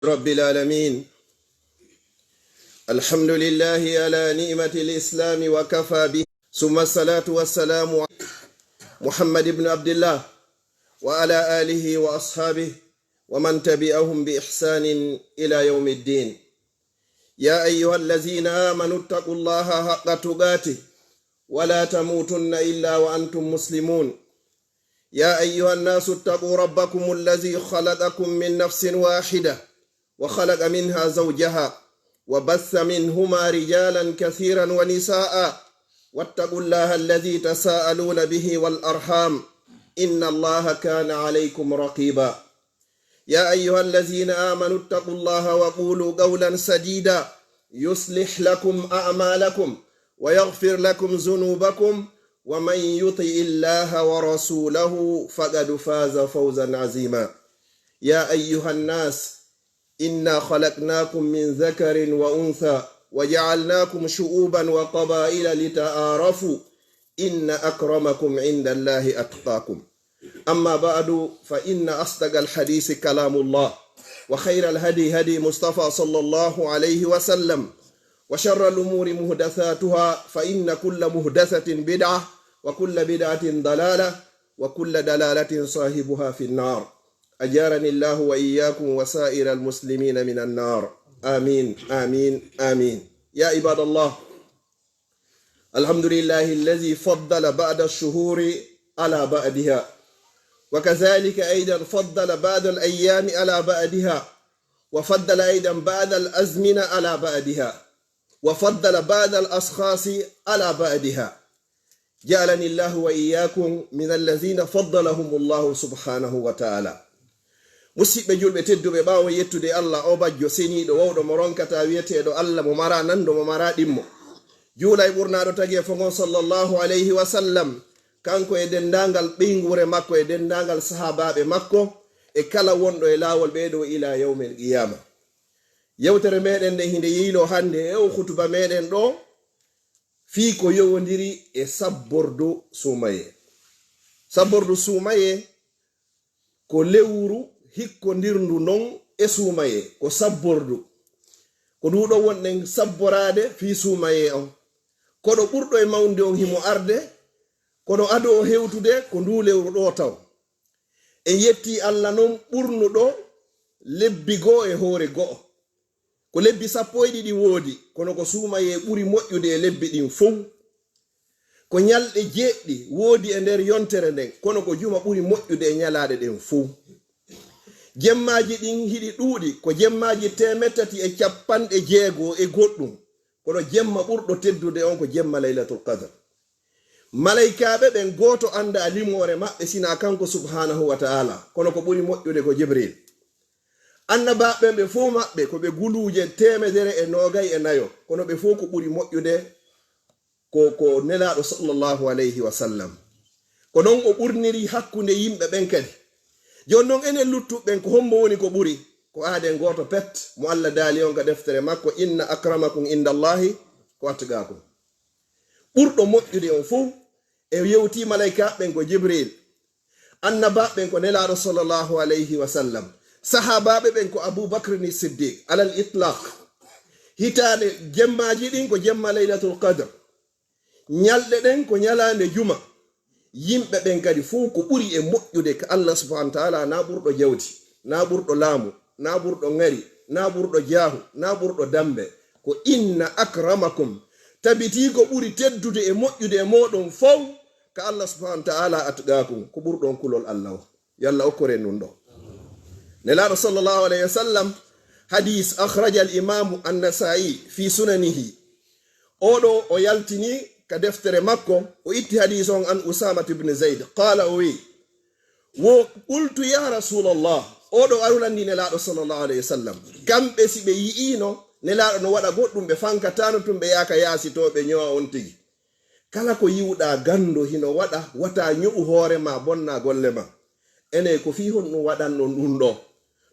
رب العالمين. الحمد لله على نعمة الإسلام وكفى به، ثم الصلاة والسلام على محمد بن عبد الله وعلى آله وأصحابه ومن تبعهم بإحسان إلى يوم الدين. يا أيها الذين آمنوا اتقوا الله حق تقاته ولا تموتن إلا وأنتم مسلمون. يا أيها الناس اتقوا ربكم الذي خلقكم من نفس واحدة وخلق منها زوجها وبث منهما رجالا كثيرا ونساء، واتقوا الله الذي تساءلون به والأرحام إن الله كان عليكم رقيبا. يا أيها الذين آمنوا اتقوا الله وقولوا قولا سديدا يصلح لكم أعمالكم ويغفر لكم ذنوبكم، ومن يطع الله ورسوله فقد فاز فوزا عظيما. يا أيها الناس إنا خلقناكم من ذكر وأنثى وجعلناكم شعوبا وقبائل لتعارفوا إن أكرمكم عند الله أتقاكم. أما بعد، فإن أصدق الحديث كلام الله، وخير الهدي هدي مصطفى صلى الله عليه وسلم، وشر الأمور محدثاتها، فإن كل محدثة بدعة وكل بدعة ضلالة وكل دلالة صاحبها في النار. أجارني الله وإياكم وسائر المسلمين من النار، آمين آمين آمين. يا عباد الله، الحمد لله الذي فضل بعد الشهور على بعدها، وكذلك أيضا فضل بعد الأيام على بعدها، وفضل أيضا بعد الأزمنة على بعدها، وفضل بعد الأشخاص على بعدها. جعلني الله وإياكم من الذين فضلهم الله سبحانه وتعالى. musidɓe julɓe tedduɓe, ɓaawo yettude allah o bajjo seniiɗo wowɗo mo ronkata wiyeteeɗo allah mo mara nando mo mara ɗimmo, juula e ɓurnaaɗo tagi e fongon sallallahu alayhi wa sallam, kanko e denndaangal ɓeygure makko e denndaangal sahaabaaɓe makko e kala wonɗo e laawol ɓeeɗo ila yawmel qiyama. yewtere meɗen nde hinde yiilo hannde e o hutuba meɗen ɗo fii ko yowodiri e sabbordu Suumayee. Sabbordu Suumayee ko lewru hikkondirndu non e Suumayee, ko sabbordu ko nduɗo wonɗen sabborade fi Suumayee on. koɗo ɓurɗo e mawde on himo arde, kono ado o hewtude ko ndu lewru ɗo taw. En yetti allah non ɓurnuɗo lebbi goo e hoore go'o, ko lebbi 12 woodi, kono ko Suumayee ɓuri moƴƴude e lebbi ɗin fof. ko ñalɗe 7 woodi e nder yontere nden, kono ko juma ɓuri moƴƴude e ñalaɗe ɗen fof. jemmaji ɗin hiɗi ɗuuɗi, ko jemmaji 360 e goɗɗum, kono jemma ɓurɗo teddude on ko jemma laylatul qadr. malaikaɓe ɓen gooto anda limore maɓɓe sina kanko subhanahu wa ta'ala, kono ko ɓuri moƴƴude ko jibril. annabaɓe ɓe fof maɓɓe ko ɓe guluje 124, kono ɓe fof ko ɓuri moƴƴude ko nelaɗo sallallahu alayhi wa sallam. ko non o ɓurniri hakkunde yimɓe ɓen kadi. joni noon enen luttuɓen ko hombo woni ko ɓuri, ko aaden goto pet mo allah daali on ka deftere makko, inna akramakum indallahi ko atqakum. ɓurɗo moƴƴude on fof e yewti malaikaɓen ko jibril, annabaɓen ko nelaɗo sallallahu alayhi wa sallam, sahabaɓe ɓen ko aboubacrini siddiq alal itlaq. hitande jemmaji ɗin ko jemma laylatul qadr, ñalɗe ɗen ko ñalande juma. yimɓe ɓen kadi fuu ko ɓuri e moƴƴude ka allah subhanahu wa ta'ala, na ɓurɗo jawdi, na ɓurɗo laamu, na ɓurɗo ngari, na ɓurɗo jaahu, na ɓurɗo dambe, ko inna akramakum. tabiti ko ɓuri teddude e moƴƴude e moɗon fof ka allah subhanahu wa ta'ala atqakum, ko ɓurɗon kulol allah o. yalla okkore nun ɗo. nelaɗo sallallahu alayhi wa sallam, hadis akhraja al imamu an-Nasa'i fi sunanihi, oɗo o yaltini ka deftere makko, o itti hadis on an Usama ibn Zaid, qala o wi wo qultu ya rasulallah, oɗo arulandi nelaɗo sallallahu alayhi wa sallam, kamɓe si ɓe yi'ino nelaɗo no waɗa goɗɗum ɓe fankatano tum ɓe yaka yaasitoɓe ñowa on tigi. kala ko yiwɗa gando hino waɗa wata ño'u hoorema bonna golle ma. ene ko fi hon ɗum waɗanno ɗum ɗo.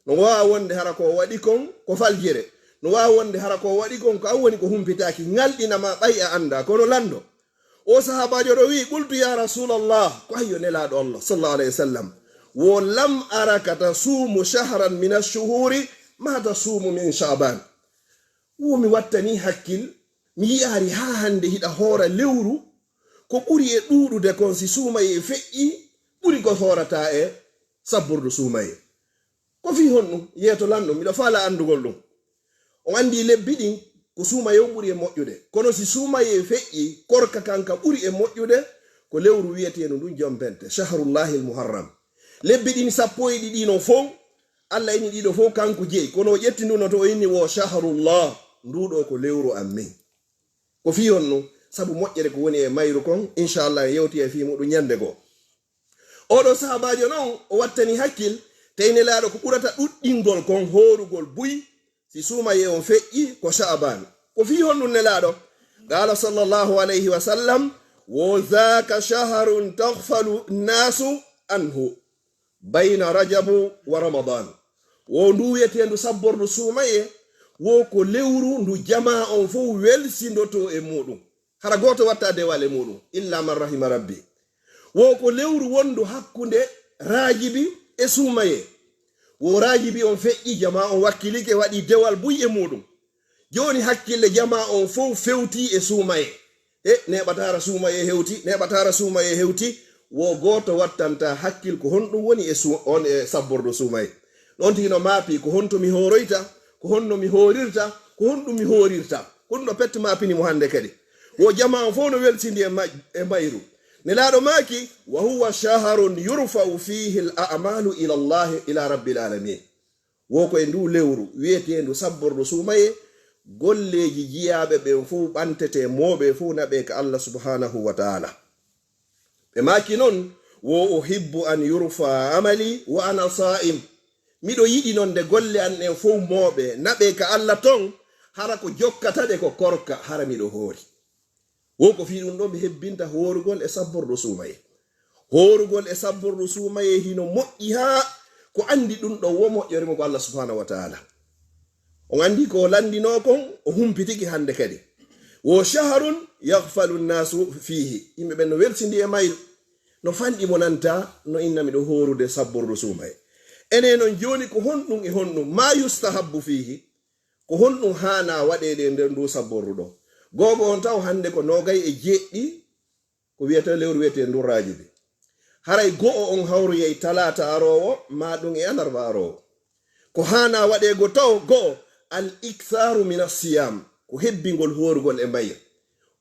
no wawa wonde hara ko waɗi kon ko faljire, no wawa wonde hara ko waɗi kon ko an woni ko humpitaki, ngalɗinama ɓay a anda. kono lando o sahabajo ɗo wi qultu ya rasulallah, ko hayyo nelaɗo allah sallallahu alayhi wa sallam, wo lam araka tasumu shahran min ashuhuri ma tasumu min shaban mi wattani hakkil mi yi'ari ha hande hiɗa hoora lewru ko ɓuri e ɗuɗude kon si Suumayee feƴƴi ɓuri ko hoorata e Sabbordu Suumayee ko fi honɗum yeeto lanɗum miɗo faala andugol ɗum on andi lebbi ɗin ko Suumayee on ɓuri e moƴƴude kono si Suumayee feƴƴi korka kanka ɓuri e moƴƴude ko lewru wiyeteɗum ɗum jompente shahrullahi lmuharram lebbi ɗin 11 no fof Allah ini ɗiɗo fof kanko jeyi kono o ƴetti nduno to o inni wo shahrullah nduɗo ko lewru ammin ko fi honɗum sabu moƴƴere ko woni e mayru kon inchallah yewti e fi muɗum ñande goo oɗo sahabajo noon o wattani hakkil teynelaɗo ko ɓurata ɗuɗɗingol kon horugol buy si Suumayee on feƴƴi ko sha'ban ko fi honɗum nelaɗo qala sallallahu alayhi wa sallam wo dhaka shahrun taghfalu nnasu anhu bayna rajabu wa ramadan wo ndu wiyetendu Sabbordu Suumayee wo ko lewru ndu jama on fof welsindoto e muɗum hara goto watta dewal e muɗum illa man rahima rabbi wo ko lewru wondu hakkunde rajibi e Suumayee wo rajibi on feƴƴi jama on wakkilike waɗi dewal buy e muɗum joni hakkille jama on fof fewti e Suumayee neɓatara Suumayee hewti neɓatara Suumayee hewti wo goto wattanta hakkil ko honɗum woni on e Sabbordu Suumayee ɗon tigi no maapi ko honto mi horoyta ko honno mi horirta ko honɗum mi horirta ko ɗum ɗo pette maapini mo hande kadi wo jama on fof no welsindi e mayru nelaɗo maaki wa huwa shahrun yurfau fihi l a'malu ila llahi ila rabbil alamin wo ko e ndu lewru wiyetendu Sabbordu Suumayee golleji jiyaɓe ɓen fof ɓantete moɓe fof naɓe ka Allah subhanahu wa ta'ala ɓe maaki noon wo uhibbu an yurfa amali wa ana sa'im miɗo yiɗi noon nde golle an ɗen fof moɓe naɓe ka Allah ton hara ko jokkataɗe ko korka hara miɗo hoori wo ko fi ɗum ɗo mi hebbinta horugol e Sabbordu Suumayee horugol e Sabbordu Suumayee hino moƴƴi ha ko andi ɗum ɗo wo moƴƴore mo ko Allah subhanahu wa ta'ala on andi ko landino kon o humpitiki hande kadi wo shahrun yaghfalu nnasu fihi yimɓe ɓen no welsindi e mayru no fanɗi mo nanta no inna miɗo horude Sabbordu Suumayee ene non joni ko honɗum e honɗum ma yustahabbu fihi ko honɗum hana waɗede nder ndu Sabbordu ɗo gogo on taw hande ko 27 ko wiyata lewru wiyete ndu rajibi haray go'o on hawroyey talata arowo ma ɗum e alarba arowo ko hana waɗego taw go'o al iktharu min as-siyam ko hebbingol horugol e mayr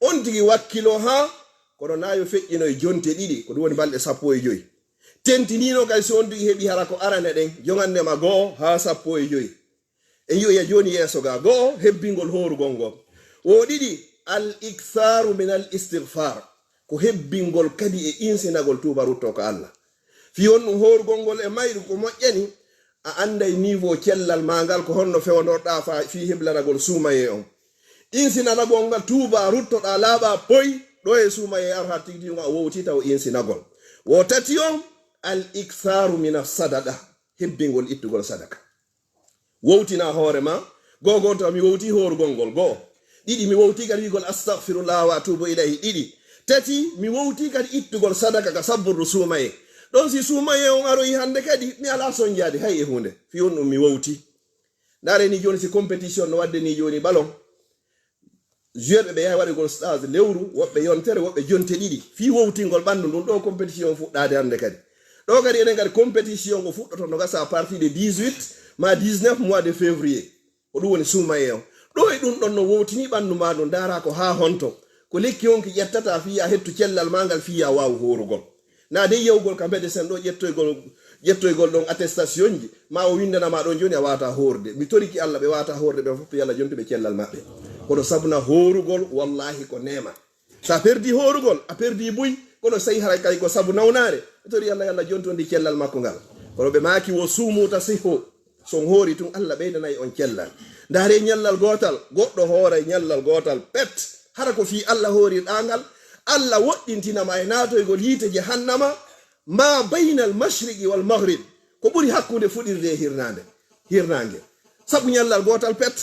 on tigi wakkilo ha kono nayo feƴƴino e jonte ɗiɗi ko ɗum woni balɗe 15 tentinino kay so on tigi heɓi hara ko arane ɗen jogandema go'o ha 15 e yi'oya joni yeeso ga go'o hebbingol horugol ngol o ɗiɗi al iktharu min al istighfar ko hebbingol kadi e insinagol tuba rutto ko Allah fi on ɗum horugol ngol e mayru ko moƴƴani a anday niveau cellal mangal ko honno fewnorɗa fa fi heblanagol Suumayee on insinanagol ngal tuba ruttoɗa laaɓa poy ɗo e Suumayee ar ha tigtiga o wowti taw insinagol wo tati on al iktharu min as-sadaqa hebbingol ittugol sadaka wowtina hoore ma gogon taw mi wowti horugol ngol goo ɗiɗi mi wowti kadi wigol astaghfirullah wa atubu ilayhi ɗiɗi tati mi wowti kadi ittugol sadaka ka Sabbordu Suumayee ɗon si Suumayee on aroyi hande kadi mi ala soñjade hay e hunde fi on ɗum mi wowti ndare ni joni si compétition no wadde ni joni ballon joueur ɓe yahi waɗigol stage lewru woɓɓe yontere woɓɓe jonte ɗiɗi fi wowtingol ɓandu ɗum ɗo compétition fuɗɗade hande kadi ɗo kadi enen kadi compétition ko fuɗɗoto no gasa à partir de 18 ma 19 mois de février ko ɗum woni Suumayee on ɗo e ɗum ɗon no wowtini ɓandu ma ɗum dara ko ha honto ko lekki on ki ƴettata fiya hettu cellal mangal fiya wawu horugol na de yewgol ka médecin ɗo ƴettoygol ɗon attestation ji ma o windanama ɗon joni a wata horde mi toriki Allah ɓe wata horde ɓe fof yalla jonti ɓe cellal maɓɓe kono sabuna horugol wallahi ko nema sa perdi horugol a perdi buy kono sayi hara kay ko sabu nawnare ɓe tori Allah yalla jonti on di cellal makko ngal kono ɓe maki wo sumuta siho son hoori tun Allah ɓeydanayi on cellal ndaare ñallal gotal goɗɗo hoore ñallal gotal pet hara ko fi Allah hoori ɗangal Allah woɗɗintinama e natoygol yiite jahannama ma baynal mashriqi wal maghrib ko ɓuri hakkude fuɗirde e hirnange sabu ñallal gotal pet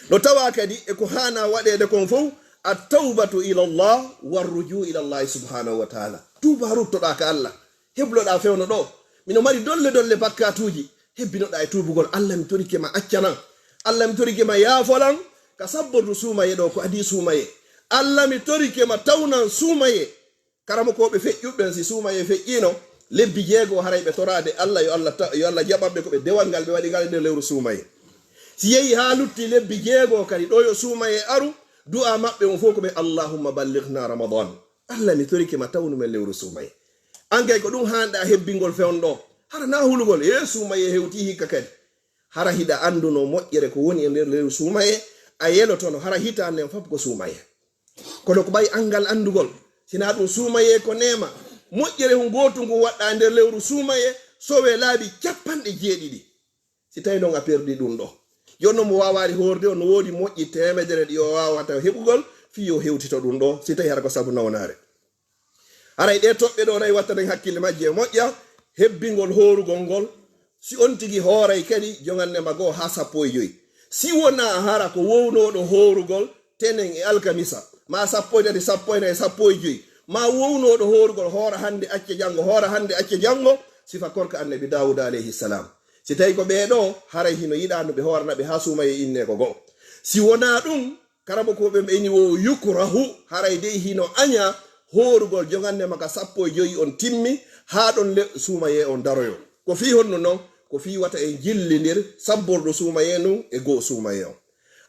no tawa kadi e ko hana waɗede kon fof at-tawbatu ila Allah warruju ila Allah subhanahu wa ta'ala tuba ruttoɗa ka Allah hebloɗa fewno ɗo mino mari dolle bakkatuji hebbinoɗa e tubugol Allah mi torike ma accanan Allah mi torike ma yaafolan ka sabbordu Suumayee ɗo ko adi Suumayee Allah mi torike ma tawnan Suumayee karamo koɓe feƴƴuɓɓen si Suumayee feƴƴino lebbi jeego haray ɓe torade Allah yo Allah jaɓaɓe ko ɓe dewal ngal ɓe waɗi ngal e nder lewru Suumayee si yehi ha lutti lebbi jeego kadi ɗo yo Suumayee aru du'a maɓɓe on fof ko ɓe allahumma ballighna ramadan Allah mi torike ma tawnu men lewru Suumayee an kay ko ɗum hanɗa hebbingol fewnɗo hara na hulugol Suumayee hewti hikka kadi hara hiɗa anduno moƴƴere ko woni e nder lewru Suumayee a yelotono hara hitande en foof ko Suumayee kono ko ɓay angal andugol sina ɗum Suumayee ko nema moƴƴere hu gotu ngu waɗɗa nder lewru Suumayee sowe laabi 70 si tawi noon a perdi ɗum ɗo jonno mo wawari horde no wodi moƴƴi temedere ɗi o wawata heɓugol fi yo hewtito ɗum ɗo si tawi hara ko sabu nawnare haray ɗe toɓɓe ɗo nayi wattanen hakkille majje moƴƴa hebbingol horugol ngol si on tigi hooray kadi jogannema goo ha 15 si wona hara ko wownoɗo horugol tenen e alkamisa ma 14 15 ma wownoɗo horugol hoora hande acce janggo hoora hande acce janggo sifa korka annabi Dawud alayhi salam si tawi ko ɓeɗo haray hino yiɗano ɓe hooranaɓe ha Suumayee inne ko goo si wona ɗum karabo ko ɓe ɓeyni wo yukrahu haray dey hino aña horugol jogannema ka 15 on timmi ha ɗon Suumayee on daroyo ko fi honno noon ko fi wata e jillidir sabbordu Suumayee nu e goo Suumayee on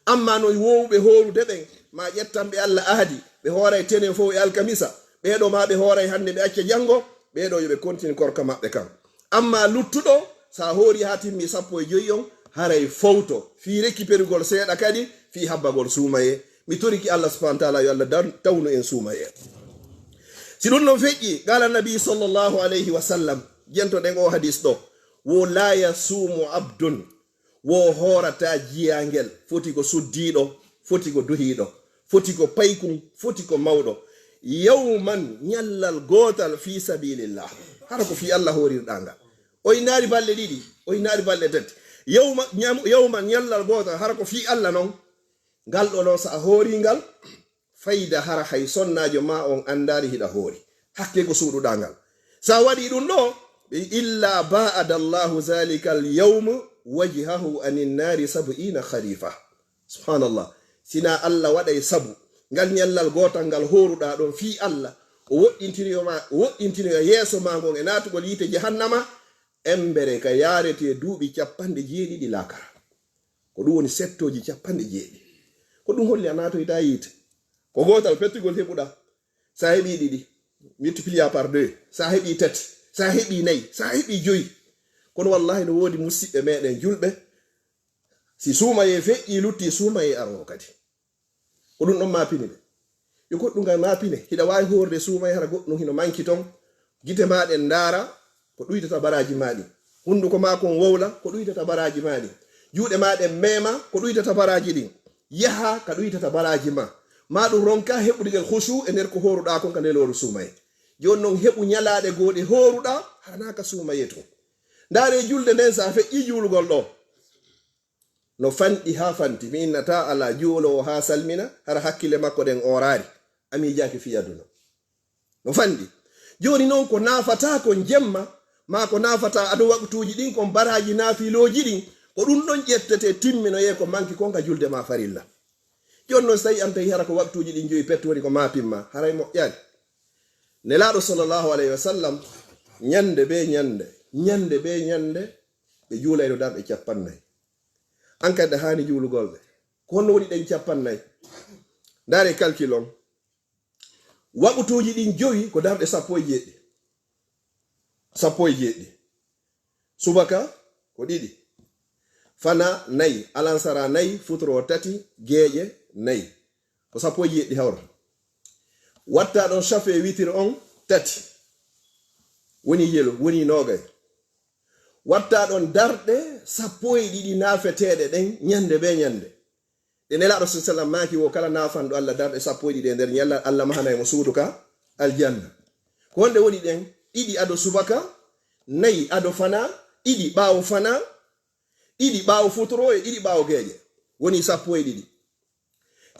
amma no wowɓe horude ɓen ma ƴettanɓe Allah ahdi ɓe hooray tenen fof e alkamisa ɓeɗo ma ɓe hooray hande ɓe acca janggo ɓeɗo yoɓe continue korka maɓɓe kam amma luttuɗo sa hoori ha timmi 15 on haray fowto fi récupérugol seeɗa kadi fi habbagol Suumayee mi toriki Allah subhanahu wa ta'ala yo Allah tawnu en Suumayee si ɗum non feƴƴi qala nabi sallallahu alayhi wa sallam jentoɗen o hadis ɗo wo la yasuumu abdun wo hoorata jiyangel foti ko suddiɗo foti ko duhiɗo foti ko paykum foti ko mawɗo yawman ñallal gotal fi sabilillah hara ko fi Allah horirɗanga o inaari balɗe ɗiɗi o inaari balɗe tati yawman ñallal gotal hara ko fi Allah noon ngal ɗo noon sa a hooringal fayda hara hay sonnajo ma on andari hiɗa hoori hakke ko suuɗuɗangal sa waɗi ɗum ɗo illa ba'ada Allahu zalika al-yawm wajhahu anin nari 70 kharifa subhanallah sina Allah waɗay sabu ngal ñallal gotal ngal horuɗa ɗon fi Allah o woɗɗintinoyo yeeso ma ngon e natugol yite jahannama embere ka yarete duuɓi 70 lakara ko ɗum woni settoji 70 ko ɗum holli a natoyta yite ko gotal pettugol heɓuɗa sa heɓi ɗiɗi multiplié par 2 sa heɓi tati sa heɓi 4 sa heɓi 5 kono wallahi no wodi musidɓe meɗen julɓe si Suumayee feƴƴi lutti Suumayee aro kadi ko ɗum ɗon mapini ɓe yo goɗɗum ngal mapine hiɗa wawi horde Suumayee hara goɗɗum hino manki ton gite maɗen ndaara ko ɗuytata baraji maɗi hunduko ma kon wowla ko ɗuytata baraji maɗi juuɗe maɗen mema ko ɗuytata baraji ɗin yaha ka ɗuytata baraji ma ɗum ronka heɓuɗigel husu e nder ko horuɗa kon ka nde lewru Suumayee joni noon heɓu ñalaɗe goɗe horuɗa hanaka Suumayee to ndaare julde nden sa feƴƴi julgol ɗo no fanɗi ha fanti mi innata ala juulowo ha salmina hara hakkille makko ɗen orari amijaki fi aduna no fanɗi joni noon ko nafata kon jemma ma ko nafata ado waktuji ɗin kon baraji nafiloji ɗin ko ɗum ɗon ƴettete timmino ye ko manki kon ka julde ma farilla joni noon so tawi an tawi hara ko waktuji ɗin joyi petto woni ko mapimma haray moƴƴani nelaɗo sallllahu alayhi wa sallam ñande be ñande ɓe juulayno darɗe 40 an kadi hani juulugol ɓe ko honno woni ɗen 40 ndaare calcul on waɓutuji ɗin joyi ko darɗe 17 subaka ko 2 fana 4 alansara 4 futuro 3 geeƴe 4 ko 17 hawra watta ɗon chafe witir on 3 woni yelo woni nogay watta ɗon darɗe 12 nafeteɗe ɗen ñande be ñande ɗe nelaɗo sallam maki wo kala nafanɗo Allah darɗe 12 nder ñalla Allah mahana mo suudu ka aljanna ko wonde woni ɗen 2 ado subaka 4 ado fana 2 ɓawo fana 2 ɓawo futuro e 2 ɓawo geeƴe woni 12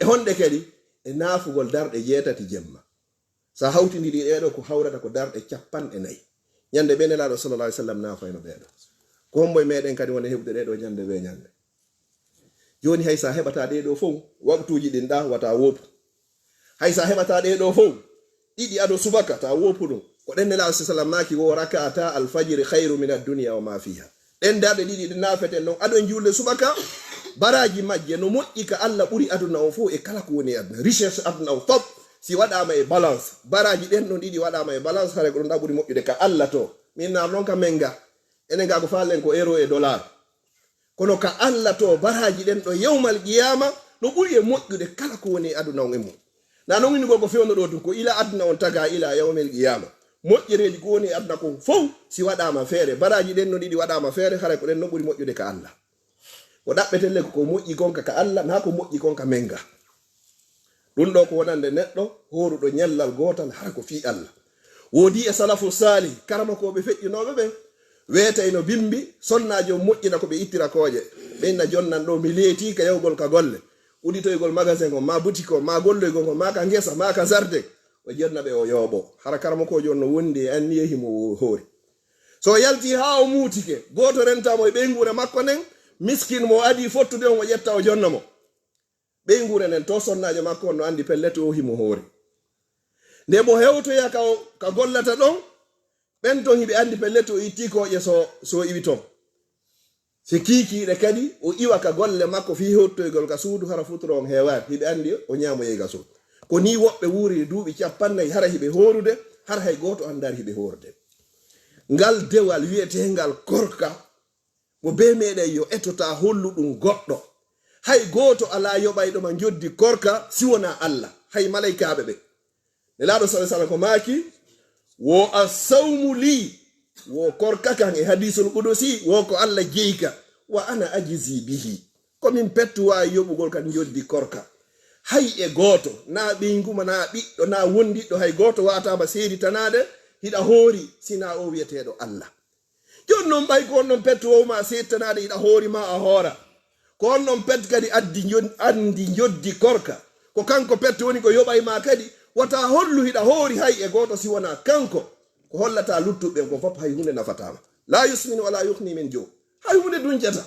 e honde kadi e nafugol darɗe 8 jemma sa hawtindiri ɗeɗo ko hawrata ko darɗe 40 ñande ɓe nelaɗo sallallahu alaihi wasallam nafayno ɓeɗo ko homboye meɗen kadi wona heɓde ɗeɗo ñande we ñande joni hay sa heɓata ɗeɗo fof waktuji ɗin ɗa wata wopu hay sa heɓata ɗeɗo fof ɗiɗi aɗo subaka ta wopu ɗum ko ɗen nela sallam maki wo rakata alfajiri khairu min ad-dunya wa ma fiha ɗen darɗe ɗiɗi ɗi nafeten non aɗon julde subaka baraji majje no moƴƴi ka Allah ɓuri aduna o fof e kala ko woni aduna richesse aduna o fop si waɗama e balance baraji ɗen ɗon ɗiɗi waɗama e balance hare ko ɗon ɗa ɓuri moƴƴude ka Allah to min nar noon ka menga enen ga ko fallen ko euro e dollar kono ka Allah to baraji ɗen ɗo yewmal qiyama no ɓuri e moƴƴude kala ko woni aduna on e mum na non winugol ko fewno ɗo tun ko ila aduna on taga ila yawmel qiyama moƴƴereji ko woni aduna kon fof si waɗama feere baraji ɗen no ɗiɗi waɗama feere hara ko ɗen no ɓuri moƴƴude ka Allah ko ɗaɓɓetelle ko moƴƴi gonka ka Allah na ko moƴƴi gonka menga ɗum ɗo ko wonande neɗɗo horuɗo ñallal gotal hara ko fi Allah woodi e salafu sali karamakoɓe feƴƴinoɓe ɓe weetayno bimbi sonnajo moƴƴina ko ɓe ittira kooƴe ɓenna jonnan ɗo mi leeti ka yawgol ka golle uɗitoygol magasin ko ma boutique o ma golloygol ko ma ka ngesa ma ka jardin o jonnaɓe o yooɓo hara karamakojo on no wondi e anniye himo hoori so yalti ha o muutike goto rentamo e ɓeygure makko nden miskin mo adi fottude on o ƴetta o jonna mo ɓeygure nden to sonnajo makko on no andi pellete o himo hoori nde mo hewtoya ka gollata ɗon ɓen ton hiɓe andi pellete o itti koƴe so iwi ton si kiikiɗe kadi o iwa ka golle makko fi hewtoygol ka suudu hara futuro on hewani hiɓe andi o ñamoyey ga suudu ko ni woɓɓe wuuri duuɓi 50 hara hiɓe horude hara hay goto andari hiɓe horde ngal dewal wiyetengal korka mo be meɗen yo etota hollu ɗum goɗɗo hay goto ala yoɓayɗo ma joddi korka siwona Allah hay malaikaɓe ɓe nelaɗo sallallahu ko maki wo asawmu li wo korka kan e hadisul qudusi wo ko Allah jeyka wa ana ajizi bihi komin pettuwa yoɓugol kan joddi korka hay e goto na ɓeyguma na ɓiɗɗo na wondiɗɗo hay goto watama seedi tanade hiɗa hoori sina o wiyeteɗo Allah jon noon ɓay ko on noon pettu wowma seedi tanade hiɗa hoori ma a hoora ko on noon pet kadi andi joddi korka ko kanko pettu woni ko yoɓay ma kadi wata hollu hiɗa hoori hay e goto si wona kanko ko hollata luttuɓe ko fop hay hunde nafatama la yusmin wala yuhni min jo hay hunde duncata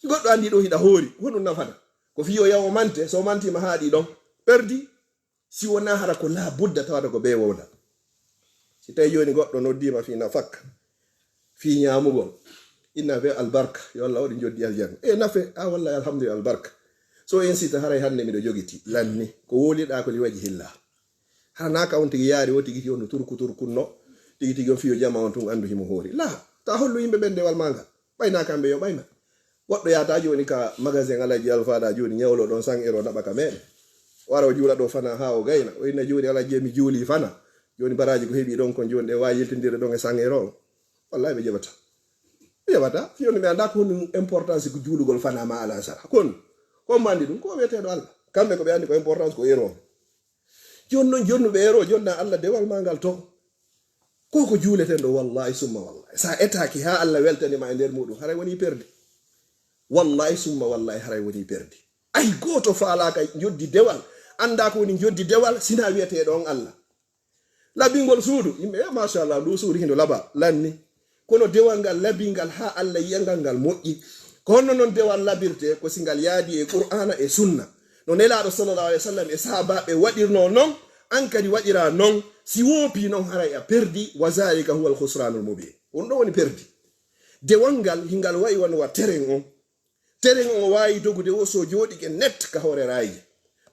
si goɗɗo andi ɗo hiɗa hoori hoɗum nafata ko fiyo yawo mante so mantima haaɗi ɗon perdi si wona hara ko la budda tawata ko ɓe wowda si tawi joni goɗɗo noddima fi nafak fi ñamugol inna fe albarka yo Allah waɗi joddi aljanna e nafe a wallahi alhamdulillah albarka so en sita haray hande miɗo jogiti lanni ko woliɗa ko li waji hilla hana ka on tigi yaari o tigi on turkunno tigi on fiyo jama on tun andu himo hoori la ta hollu yimɓe ɓen dewal maga ɓayna kamɓe yo ɓayna goɗɗo yata joni ka magasin alaji alfaɗa joni ñawlo ɗon 100 euro naɓa ka meɗe wara o juula ɗo fana ha o gayna o inna joni alaji mi juuli fana joni baraji ko heeɓi ɗon kon joni ɗe wawi yiltidire ɗon e 100 euro wallahi ɓe jaɓata fiyoni ɓe anda ko honum importance ko juulugol fana ma ala sara kon mandi ɗum ko wiyeteɗo Allah kamɓe ko ɓe andi ko importance ko euro joni noon jonnuɓe euro jonna Allah dewal ma ngal to ko juuleten ɗo wallahi summa wallahi sa etaki ha Allah weltanima e nder muɗum haray woni perdi wallahi summa wallahi haray woni perdi ay goto faalaka joddi dewal anda ko woni joddi dewal sina wiyeteɗo on Allah labingol suudu yimɓe machallah ndu suudu hindo laba lanni kono dewal ngal labingal ha Allah yiyangal ngal moƴƴi ko honno noon dewal labirte ko singal yaadi e qur'ana e sunna no nelaɗo sallallahu alaihi wasallam e sahabaɓe waɗirno noon an kadi waɗira noon si woopi noon haray a perdi wa zalika huwa alkhusranul mubin on ɗo woni perdi dewal ngal hingal wayi wonwa terrain on wawi dogude wo so joɗike net ka hoore raaji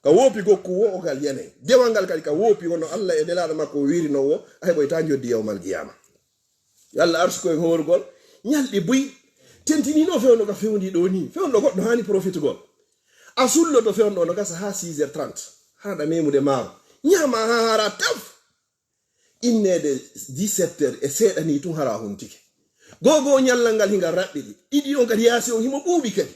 ka woopi gokku wo o ngal yene dewal ngal kadi ka woopi wono Allah e nelaɗo makko wirino wo a heɓoyta joddi yawmal qiyama yalla arsuko e horgol ñalɗi buy tentinino fewno ka fewndi ɗo ni fewndo goɗɗo hani profitugol a sullo to fewndo no gasa ha 6h30 haɗa memude maaro ñama ha hara taf innede 17h e seeɗani tun hara huntike gogo ñallal ngal hingal raɓɓiɗi ɗiɗi on kadi yaasi on himo ɓuuɓi kadi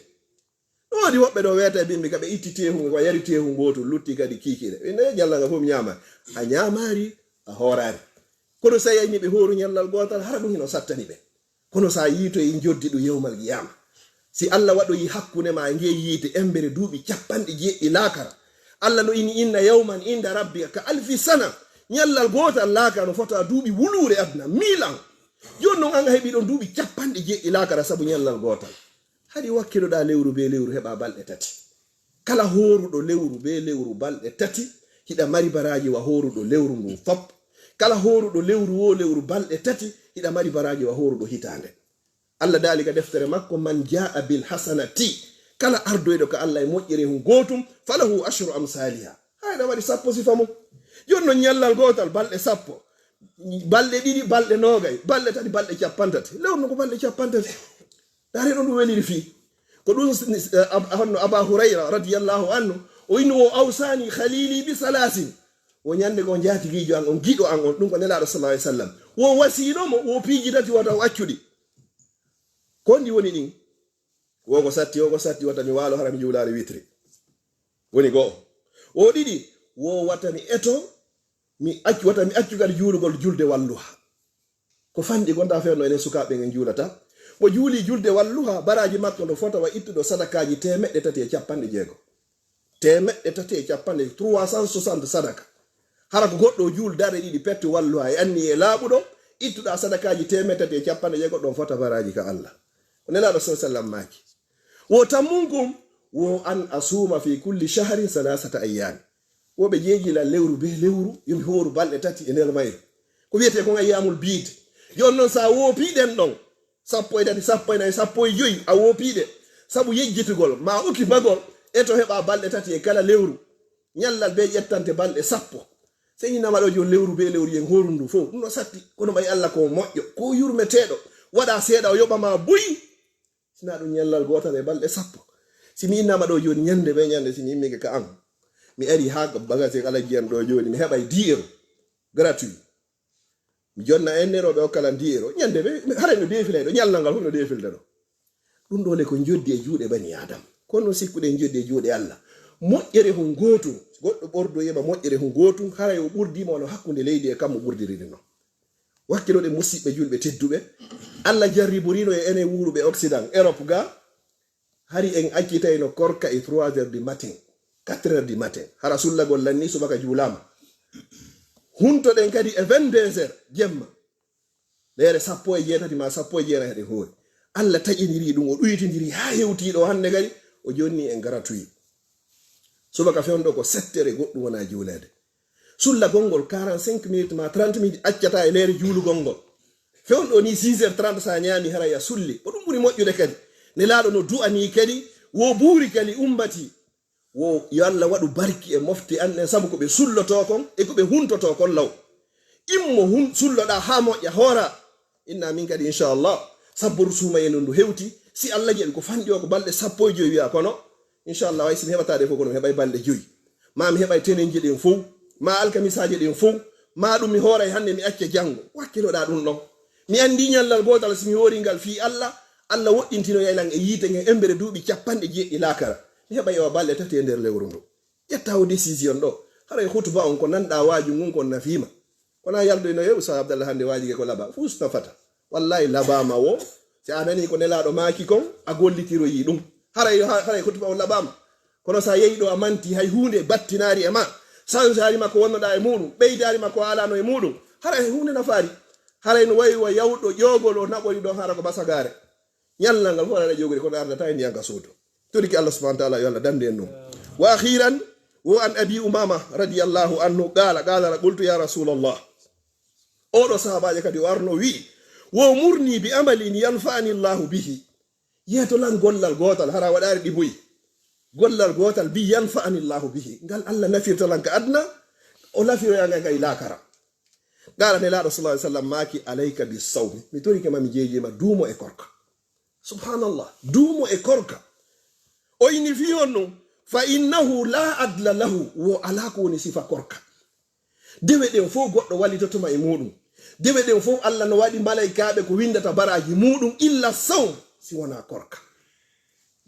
ɗo waɗi woɓɓe ɗo weta bimɓe kaɓe itti tehu ko yari tehu gotol lutti kadi kiikiɗe ɓe ñallal ngal fof ñama a ñamari a horari kono sa yayni ɓe horu ñallal gotal hara ɗum hino sattani ɓe kono sa yiito e joddi ɗum yewmal qiyama si Allah waɗoyi hakkunde ma nge yiite embere duuɓi 90 laakara Allah no ini inna yawman inda rabbika ka alfi sana ñallal gotal laakara no fota duuɓi wuluure aduna 1000 ans joni noon an heɓi ɗon duuɓi capanɗe jeɗɗi lakara sabu ñallal gotal haɗi wakkiloɗa lewru be lewru heɓa balɗe tati kala horuɗo lewru be lewru balɗe tati hiɗa mari baraji wa horuɗo lewru ndu fop kala horuɗo lewru wo lewru balɗe tati hiɗa mari baraji wa horuɗo hitande Allah daali ka deftere makko man jaa bil hasanati kala ardoyɗo ko Allah e moƴƴere hun gotum falahu ashru amsaliha hayɗa waɗi sappo sifa mum joni no ñallal gotal balɗe sappo balɗe ɗiɗi balɗe nogay balɗe tati balɗe capantati lewru no ko balɗe capantati dari ɗon ɗum weliri fi ko ɗum honno aba hurayra radiyallahu anhu o inni wo awsani khalili bi salasin wo ñande ko jatigijo an on giɗo an on ɗum ko nelaɗo sallallahu alaihi wasallam wo wasinomo wo piiji tati wata accuɗi ko ndi woni ɗin wogo satti wata mi walo hara mi juulare witri woni goo o ɗiɗi wo wata mi eto wata mi accugal juulugol julde walluha ko fandi gonta fewno enen sukaɓe en juulata mo juuli julde walluha baraji makko no fota wa ittuɗo sadakaji 360 360 sadaka hara ko goɗɗo juul dare ɗiɗi petti walluha e anni e laaɓuɗo ittuɗa sadakaji 360 ɗon fota baraji ka Allah ko nelaɗo sallam maki wo tammungum wo an asuma fi kulli shahrin 3 ayyam woɓe jeejila lewru be lewru yomi horu balɗe tati e nder mayru ko wiyete kon ayyamul biid joni noon sa woopiɗen ɗon 13 14 15 a woopiɗe sabu yejjitugol ma uki bagol e to heɓa balɗe tati e kala lewru ñallal be ƴettante balɗe 10 sey inama ɗo joni lewru be lewru yen horu ndu fof ɗum no satti kono ɓay Allah ko moƴƴo ko yurmeteɗo waɗa seeɗa o yoɓama buyi sina ɗum ñallal gotal e balɗe 10 simi innama ɗo joni ñande be ñande simi immike ka an mi ari ha bagage ala jiyam ɗo joni mi heɓay 10 euro gratuit mi jonna enneroɓe o kala 10 euro ñande be hara no defilay ɗo ñallal ngal fof no defilde ɗo ɗum ɗo le ko joddi e juuɗe bani adam kono sikkuɗe joddi e juuɗe Allah moƴƴere hun gotum goɗɗo ɓordo yeɓa moƴƴere hun gotum haray o ɓurdima no hakkunde leydi e kam mo ɓurdiriri no wakkiloɗe musidɓe julɓe tedduɓe Allah jarriborino e enen wuuruɓe occident Europe ga hari en accitayno korka e 3 heures du matin 4 heures du matin hara sullagol lanni subaka juulama huntoɗen kadi e 22 heures jemma lere 17 ma 19 heɗe hoori Allah taƴiniri ɗum o ɗuytidiri ha hewtiɗo hande kadi o jonni en gratuit subaka fewndo ko 7 heures goɗɗum wona juulede sulla gongol 45 minutes ma 30 minutes accata e lere juulugol ngol fewndo ni 6 heures 30 sa ñaami hara ya sulli ko ɗum ɓuri moƴƴude kadi ne laaɗo no du'ani kadi wo buuri kadi ummati wo yo Allah waɗu barki e mofti an sabu ko ɓe sulloto kon e ko ɓe huntoto kon law immo sulloɗa ha moƴƴa hoora inna min kadi inchallah Sabbordu Suumayee ndu hewti si Allah jeeɓi ko fanɗi o ko balɗe 15 wiya kono inchallah way simi heɓatade fof kono mi heɓay balɗe 5 ma mi heɓay tenenji ɗen fof ma alkamisaji ɗen fof ma ɗum mi hooray hande mi acca janngo wakkiloɗa ɗum ɗon mi andi ñallal gotal somi horingal fi Allah woɗɗintino yaylan e yiite ngen embere duuɓi 90 lakara mi heɓa yewa balɗe tati e nder lewru ndu ƴettawo décision ɗo haray hutuba on ko nanɗa waaju ngun kon nafima kona yaldoyno ye Oustaz Abdallah hande waajige ko laba fus nafata wallahi labama wo si a nani ko nelaɗo maaki kon a gollitiroyi ɗum haray hutuba on labama kono sa yeyi ɗo a manti hay hunde battinari e ma sansarima ko wonnoɗa e muɗum ɓeydarima ko alano e muɗum haray hunde nafaari haray no wayi wa yawɗo ƴogol o naɓori ɗon hara ko basagare ñallal ngal fof aɗa ƴogori kono ardata e ndiyanka suudu turiki Allah subhanahu wa ta'ala yo Allah dande en ɗum wa akhiran wo an abi umama radiyallahu anhu qala qultu ya rasulallah oɗo sahabaje kadi warno wi wo murni bi amalin yanfa'ani Allahu bihi yeto lan gollal gotal hara waɗari ɗiboyi gollal gotal bi yanfa'ani Allahu bihi ngal Allah nafirta lan ka adna o nafiroyanga ngay lakara qala ne laɗo sallallahu alaihi wasallam maki alayka bis sawmi mi torike mami jeejima duumo e korka subhanallah duumo e korka o ini fi on ɗum fa innahu la adla lahu wo ala ko woni sifa korka dewe ɗen fof goɗɗo wallitotoma e muɗum dewe ɗen fof Allah no waɗi malaikaɓe ko windata baraji muɗum illa sawm si wona korka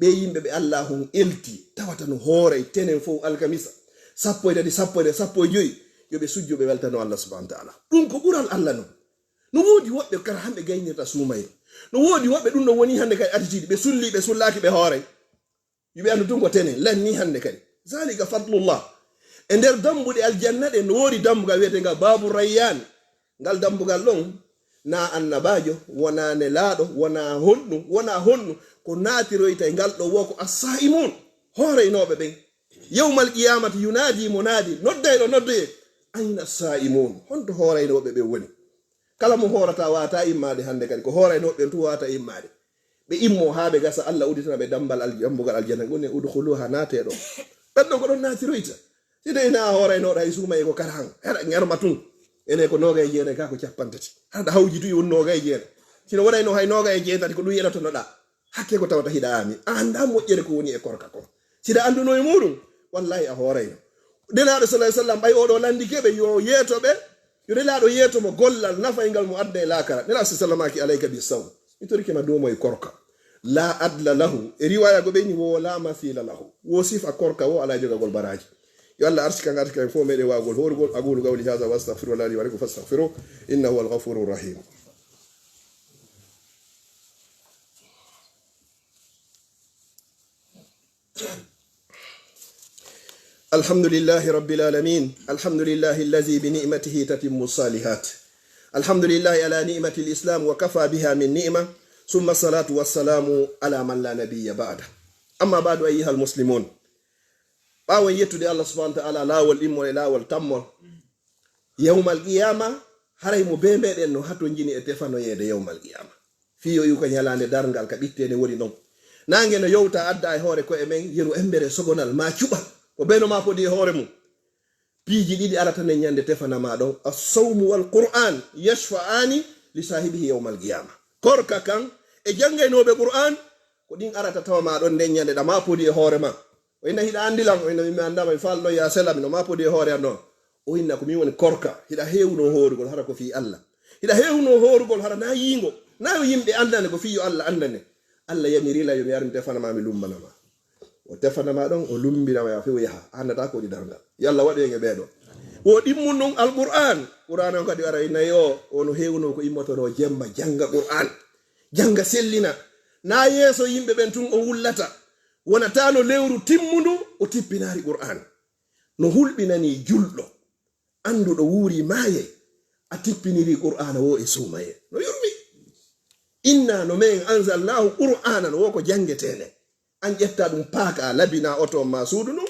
ɓe yimɓe ɓe Allah hon elti tawata no hoore tenen fof alkamisa 15 yoɓe sujjo ɓe weltano Allah subhanahu wa ta'ala ɗum ko ɓural Allah non no woodi woɓɓe kara hamɓe gaynirta Suumayee no woodi woɓɓe ɗum no woni hande kadi attitude ɓe sulli ɓe sullaki ɓe hoore yiɓe andu tun ko tenen lanni hande kadi zalika fadlullah e nder dambuɗe aljanna ɗe no woodi dambugal wiyetenga babu rayyan ngal dambugal ɗon na annabajo wona nelaɗo wona honnu ko naatiroyta e ngal ɗo wo ko assaimun hooreynoɓe ɓen yawmal qiyamati yunadi monadi noddayɗo noddoye ayna saimun honto hooreynoɓe ɓe woni kala mo hoorata wata immade hande kadi ko hooreynoɓe ɓen tu wata immade ɓe immo ha ɓe gasa Allah uditana ɓe dambugal aljanna gone udkhuluha nateɗo ɓenɗo ko ɗon naatiroyta side ina hooreynoɗo hay Suumayee ko kala han heɗa ngerma tun ene ko noga e jeene ka ko capantati haɗa hawji tu won noga e jeene sino waɗayno hay noga e jeetati ko ɗum yeɗatonoɗa hakke ko tawata hiɗa ami a anda moƴƴere ko woni e korka ko sida anduno e muɗum wallahi a hooreyno nelaɗo sallah sallam ɓay oɗo landikeɓe yo yeetoɓe yo nelaɗo yeetomo gollal nafaygal mo adda e lakara nelaɗo sa sallamaki alayka bi sawm mi torikema domo e korka la adla lahu e riwaya go ɓeni wo la masila lahu wo sifa korka wo ala jogagol baraji yo Allah arsika ngartika fo meɗe wawgol horugol aqulu qawli hadha wa astaghfirullah li wa lakum fastaghfiruh innahu huwal ghafurur rahim الحمد لله رب العالمين الحمد لله الذي بنعمته تتم الصالحات الحمد لله على نعمة الإسلام وكفى بها من نعمة ثم الصلاة والسلام على من لا نبي بعد أما بعد أيها المسلمون باو يتودي الله سبحانه وتعالى لا والإم لا والتم يوم القيامة haray mo be meden no hatto jini e tefano yede yawmal qiyama fi yo yu ko nyalande dargal ka bittene woni non nange no yowta adda e hore ko e men yeru embere sogonal ma cuba ko beno ma podi hore mum piiji didi arata ne nyande tefana ma do as-sawm wal qur'an yashfa'ani li sahibihi yawmal qiyama korka kan e jangaynobe qur'an ko din arata tawa ma don den nyande da ma podi e hore ma o ina hida andilam o ina mi andama e fallo ya selam no ma podi e hore no o inna ko mi woni korka hida hewno horugol hara ko fi Allah hida hewno horugol hara na yingo na yimbe andane ko fi yo Allah andane Allah yamirila yo yarim tefana ma mi lumbana ma o tefana ma don o lumbina ma fi yaha andata ko di dargal yalla wade nge bedo o dimmun non alquran qur'an on kadi ara ina yo ono hewno ko immotoro jemma janga qur'an janga sellina na yeso yimbe ben tun o wullata wona tano lewru timmundu o tippinari qur'an no hulbinani juldo anduɗo wuuri maaye a tippiniri qur'ana wo e Suumayee no yurmi inna no men anzalnahu qur'anan wo ko jangetene an ƴetta ɗum paaka labina oto ma suudu no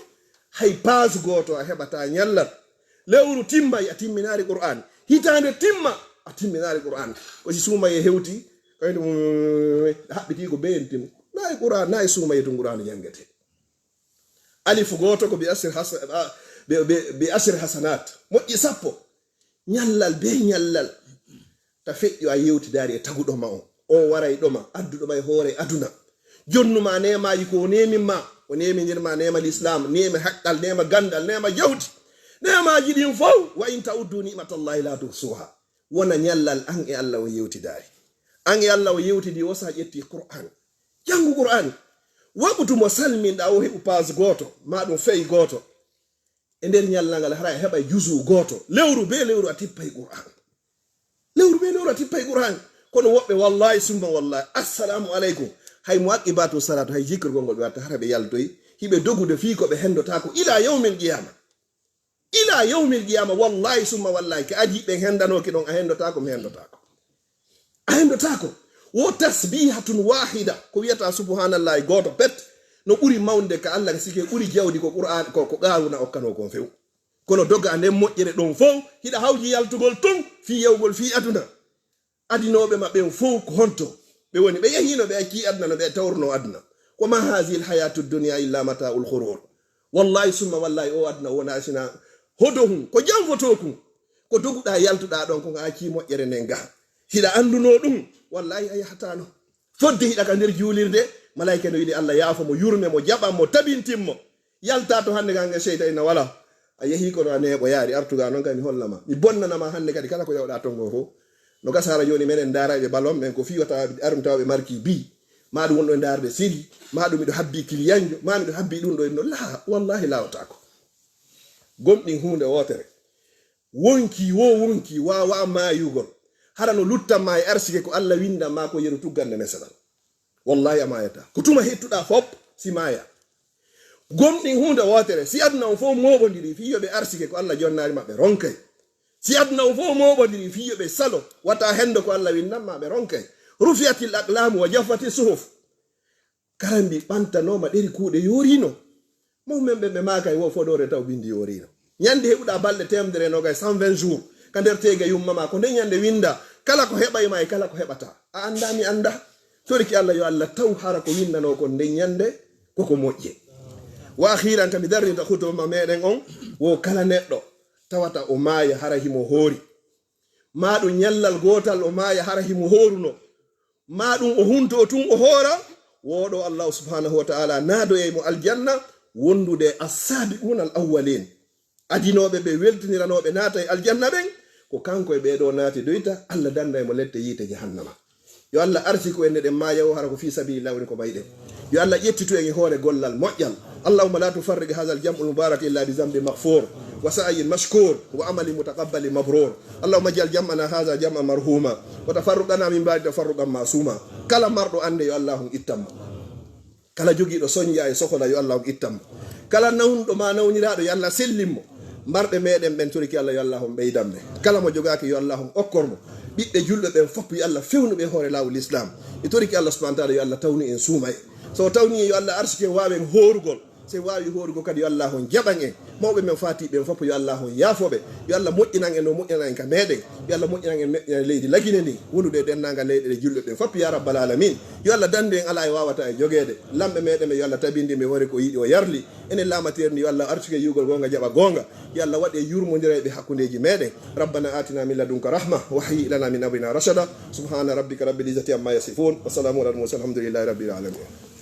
hay paas goto a heɓata ñallat lewru timma a timminari qur'an hitande timma a timminari qur'an kosi Suumayee hewti kayno haɓɓiti ko beyen tim nayi qur'an nayi Suumayee to qur'an jangete alif goto ko bi asir hasanat moƴƴi sappo ñallal be ñallal ta feƴƴo a yewtidari e taguɗo ma o waray ɗoma adduɗoma e hoore aduna jonnuma nemaji ko neminma o neminirma nema l'islam nema haqqal nema gandal nema jawdi nemaji ɗin fof wa in ta'uddu ni'matallahi la tuhsuha wona ñallal an e Allah o yewtidari an e Allah o yewtidi o sa ƴetti qur'an jangu qur'an waɓutumo salminɗa o heɓu pas goto ma ɗum fey goto e nder ñallangal hara heɓa juzu goto lewru be lewru a tippay qur'an lewru be lewru a tippay qur'an kono woɓɓe wallahi summa wallahi assalamu aleykum hay mo aqibatu salatu hay jikrgol ngol ɓe watta hara ɓe yaltoy hiɓe dogude fi ko ɓe hendota ko ila yawmil qiyama wallahi summa wallahi ka adi ɓe hendanoki ɗon a hendotako mi hendotako a hendotako wo tasbihatun wahida ko wiyata subhanallahi goto pet no ɓuri mawnde ka Allah sike ɓuri jawdi ko qur'an ko gawuna okkano kon few kono dogga nden moƴƴere ɗon fof hiɗa hawji yaltugol ton fi yewgol fi aduna adinoɓe maɓɓe fof ko honto ɓe woni ɓe yahino ɓe acci aduna no ɓe tawrno aduna ko ma hasil hayatu dunia illa mata'ul ghurur wallahi summa wallahi o aduna wona sina hodohum ko jamfotokum ko doguɗa yaltuɗa ɗon ko acci moƴƴere nden ga hiɗa anduno ɗum wallahi a yahatano fodde hiɗa ka nder juulirde malaika no yiɗi Allah yaafo mo yurme mo jaɓan mo tabintimmo yalta to hande gange seyta ina wala a yehi kono a neeɓo yaari artuga noon kadi mi hollama mi bonnanama hande kadi kala ko yawɗa tongo fof no gasara joni menen daraɓe ballon men ko fiwata arum tawaɓe marki bi ma ɗum wonɗo darde siri ma ɗum miɗo habbi kiliyanjo ma miɗo habbi ɗum ɗo no la wallahi lawatako gomɗin hunde wotere wonki wawa mayugol hara no luttanma e arsike ko Allah windama ko yeru tuggande nesaɗal wallahi a mayata ko tuma hettuɗa fop si maya gomɗin hunde wotere si aduna on fof moɓodiri fi yoɓe arsike ko Allah jonnari maɓɓe ronkay si adna o fo moɓodiri fiyoɓe salo wata hende ko Allah winnanma ɓe ronkay rufiyatil aqlamu wa jaffati suhuf karambi ɓantanoma ɗeri kuuɗe yorino mawmen ɓe makay wo fodore taw bindi yorino ñande heɓuɗa balɗe temdere nogay 120 jours ka nder tege yummama ko nde ñande winda kala ko heɓayma e kala ko heɓata a anda mi anda toriki Allah yo Allah taw hara ko windano ko nde ñande koko moƴƴe wa akhiran kami darrinta hutuma meɗen on wo kala neɗɗo tawata o maaya hara himo hoori maɗum ñallal gotal o maaya hara himo horuno maɗum o hunto tun o hoora woɗo Allah subhanahu wa ta'ala naadoyemo aljanna wondude as-sabiquna al-awwalin adinoɓe ɓe weltiniranoɓe naata e aljanna ɓen ko kanko e ɓeɗo naati doyta Allah danda e mo lette yiite jahannama yo Allah arti ko enne ɗen maya o hara ko fi sabilillah woni ko ɓayɗen yo Allah ƴettitu en e hoore gollal moƴƴal allahumma la tufarrig hadha al-jam'u mubarak illa bi dhanbi maghfur wa sa'yin mashkur wa amali mutaqabbal mabrur allahumma ij'al jam'ana hadha jam'an marhuma wa tafarruqana min ba'di tafarruqan masuma kala marɗo ande yo Allah ittammo kala jogiiɗo soñja e sohola yo Allah ittammo kala nawnuɗo ma nawniraɗo yo Allah sellimmo marɗe meɗen ɓen toriki Allah yo Allah ɓeydanɓe kala mo jogaki yo Allah okkormo ɓiɓɓe julɓe ɓen fof yo Allah fewnuɓe hoore lawol islam e toriki Allah subhanahu wa ta'ala yo Allah tawni en Suumayee so tawni yo Allah arsike wawen horugol se wawi horugo kadi yo Allah jaɓan en mawɓe men fatiɓe fof yo Allah yaafoɓe yo Allah moƴƴinan en no moƴƴinan en ka meɗen yo Allah moƴƴinan en meƴƴina leydi lagine ndi wonude dennagal leyɗe ɗe julɓe ɓen fof ya rabbal alamin yo Allah dande en ala e wawata e jogede lamɓe meɗen ɓe yo Allah tabindi ɓe wari ko yiiɗi o yarli enen lamatere ndi yo Allah artike yugol gonga jaɓa gonga yo Allah waɗe yurmodireɓe hakkudeji meɗen rabbana atina min ladunka rahma wa hayyi lana min amrina rashada subhana rabbika rabbil izzati amma yasifun wa salamun alal mursalin alhamdulillahi rabbil alamin